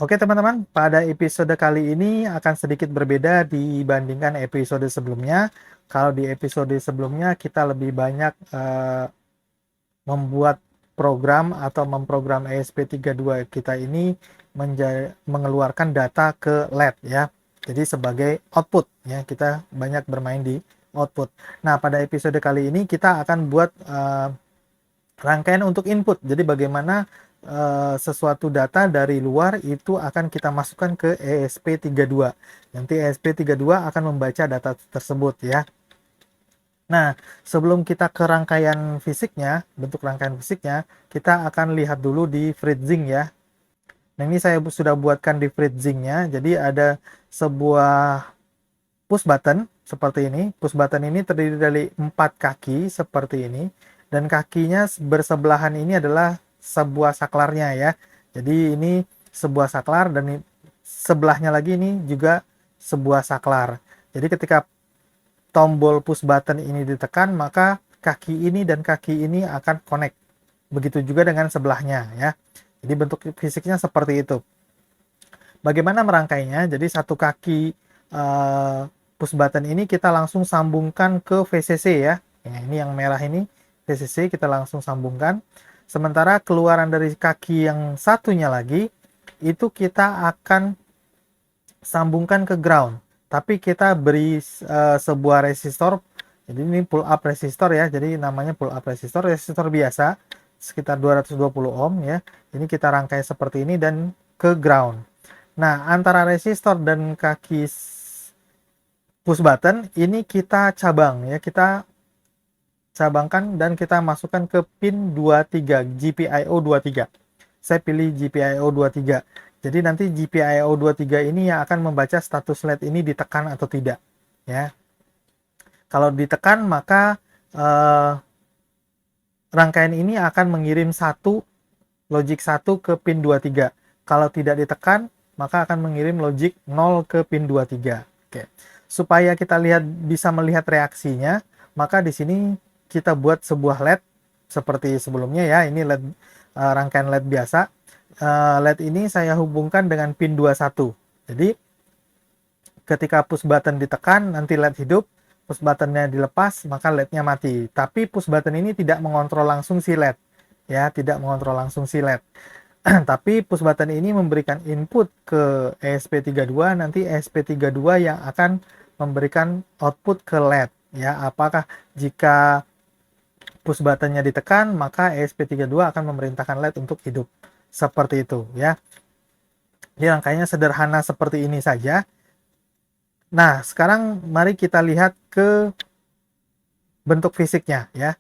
Oke teman-teman, pada episode kali ini akan sedikit berbeda dibandingkan episode sebelumnya. Kalau di episode sebelumnya kita lebih banyak membuat program atau memprogram ESP32 kita ini mengeluarkan data ke LED ya. Jadi sebagai output ya, kita banyak bermain di output. Nah, pada episode kali ini kita akan buat rangkaian untuk input. Jadi bagaimana sesuatu data dari luar itu akan kita masukkan ke ESP32. Nanti ESP32 akan membaca data tersebut ya. Nah, sebelum kita ke rangkaian fisiknya, bentuk rangkaian fisiknya, kita akan lihat dulu di freezing ya. Nah, ini saya sudah buatkan di freezingnya. Jadi ada sebuah push button seperti ini. Push button ini terdiri dari 4 kaki seperti ini. Dan kakinya bersebelahan ini adalah sebuah saklarnya ya. Jadi ini sebuah saklar dan sebelahnya lagi ini juga sebuah saklar. Jadi ketika tombol push button ini ditekan, maka kaki ini dan kaki ini akan connect. Begitu juga dengan sebelahnya ya. Jadi bentuk fisiknya seperti itu. Bagaimana merangkainya? Jadi satu kaki push button ini kita langsung sambungkan ke VCC ya. Ini yang merah ini VCC kita langsung sambungkan. Sementara keluaran dari kaki yang satunya lagi itu kita akan sambungkan ke ground. Tapi kita beri sebuah resistor. Jadi ini pull up resistor ya. Jadi namanya pull up resistor, resistor biasa sekitar 220 ohm ya. Ini kita rangkai seperti ini dan ke ground. Nah, antara resistor dan kaki push button ini kita cabang ya, kita cabangkan dan kita masukkan ke pin 23 GPIO 23. Saya pilih GPIO 23. Jadi nanti GPIO 23 ini yang akan membaca status LED ini ditekan atau tidak ya. Kalau ditekan maka rangkaian ini akan mengirim logic 1 ke pin 23. Kalau tidak ditekan maka akan mengirim logic 0 ke pin 23. Oke. Supaya kita bisa melihat reaksinya, maka di sini kita buat sebuah LED seperti sebelumnya ya. Ini LED rangkaian LED biasa. LED ini saya hubungkan dengan pin 21. Jadi ketika push button ditekan nanti LED hidup, push buttonnya dilepas maka LED-nya mati. Tapi push button ini tidak mengontrol langsung si LED ya, tidak mengontrol langsung si LED. Tapi push button ini memberikan input ke ESP32, nanti ESP32 yang akan memberikan output ke LED ya. Apakah jika push buttonnya ditekan maka ESP32 akan memerintahkan LED untuk hidup seperti itu ya. Jadi rangkaiannya sederhana seperti ini saja. Nah, sekarang mari kita lihat ke bentuk fisiknya ya.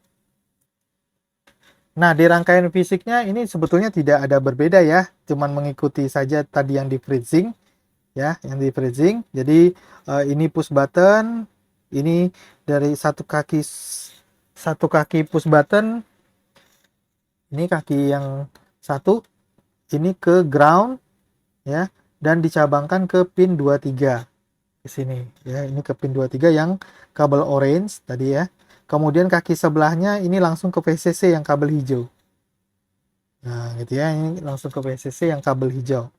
Nah, di rangkaian fisiknya ini sebetulnya tidak ada berbeda ya, cuman mengikuti saja tadi yang di freezing ya, yang di freezing. Jadi ini push button, ini dari satu kaki push button, ini kaki yang satu, ini ke ground ya, dan dicabangkan ke pin 23 di sini ya. Ini ke pin 23 yang kabel orange tadi ya. Kemudian kaki sebelahnya ini langsung ke VCC yang kabel hijau. Nah, gitu ya. Ini langsung ke VCC yang kabel hijau.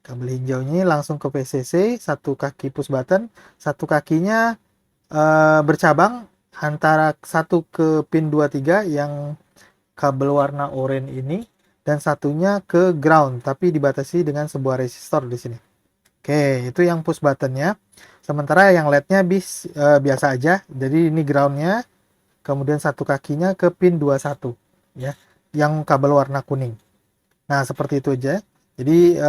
Kabel hijau ini langsung ke VCC, satu kaki push button, satu kakinya bercabang antara satu ke pin 23 yang kabel warna oranye ini dan satunya ke ground tapi dibatasi dengan sebuah resistor di sini. Oke, itu yang push buttonnya. Sementara yang LED-nya biasa aja. Jadi ini groundnya, kemudian satu kakinya ke pin 21 ya, yang kabel warna kuning. Nah, seperti itu aja. Jadi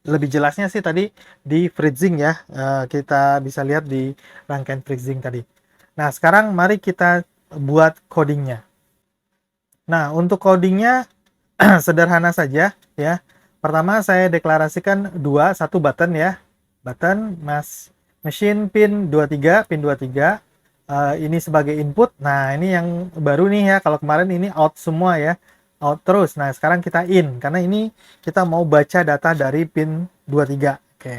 lebih jelasnya sih tadi di freezing ya. Kita bisa lihat di rangkaian freezing tadi. Nah, sekarang mari kita buat codingnya. Nah, untuk codingnya sederhana saja ya. Pertama saya deklarasikan satu button ya. Button machine pin 23, pin 23. Ini sebagai input. Nah, ini yang baru nih ya. Kalau kemarin ini out semua ya. Out terus. Nah, sekarang kita in karena ini kita mau baca data dari pin 23. Oke.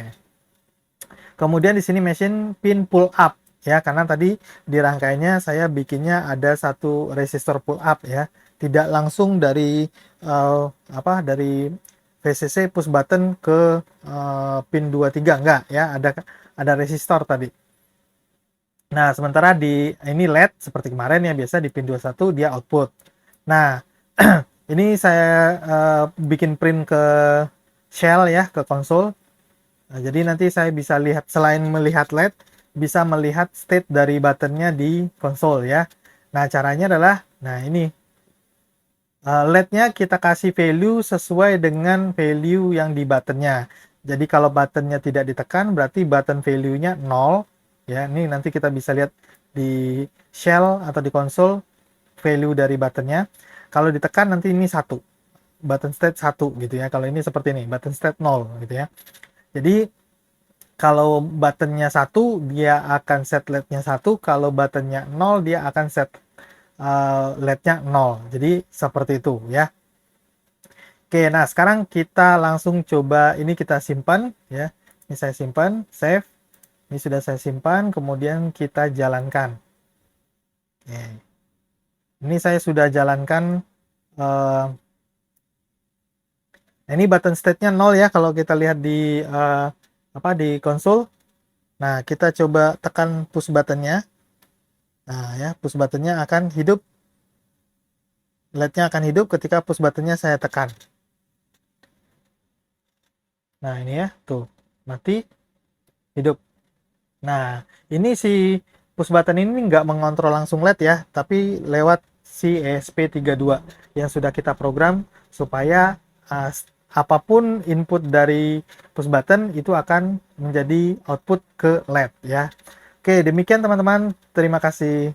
Kemudian di sini machine pin pull up ya, karena tadi di rangkaiannya saya bikinnya ada satu resistor pull up ya. Tidak langsung dari dari VCC push button ke pin 23, enggak ya, ada resistor tadi. Nah, sementara di ini LED seperti kemarin ya, biasa di pin 21 dia output. Nah, ini saya bikin print ke shell ya, ke konsol. Nah, jadi nanti saya bisa lihat, selain melihat LED, bisa melihat state dari buttonnya di konsol ya. Nah, caranya adalah, nah ini LED-nya kita kasih value sesuai dengan value yang di buttonnya. Jadi kalau buttonnya tidak ditekan, berarti button value-nya 0. Ya, ini nanti kita bisa lihat di shell atau di konsol value dari buttonnya. Kalau ditekan nanti ini 1. Button state 1 gitu ya. Kalau ini seperti ini, button state 0 gitu ya. Jadi kalau buttonnya 1, dia akan set LED-nya 1. Kalau buttonnya 0, dia akan set LED-nya 0. Jadi seperti itu ya. Oke, nah sekarang kita langsung coba, ini kita simpan ya. Ini saya simpan, save. Ini sudah saya simpan, kemudian kita jalankan. Oke. Ini saya sudah jalankan. Nah, ini button state-nya 0 ya kalau kita lihat di di konsol. Nah, kita coba tekan push button-nya. Nah, ya, push button-nya akan hidup. LED-nya akan hidup ketika push button-nya saya tekan. Nah, ini ya, tuh. Mati, hidup. Nah, ini si push button ini nggak mengontrol langsung LED ya, tapi lewat si ESP32 yang sudah kita program supaya apapun input dari push button itu akan menjadi output ke LED ya. Oke, demikian teman-teman. Terima kasih.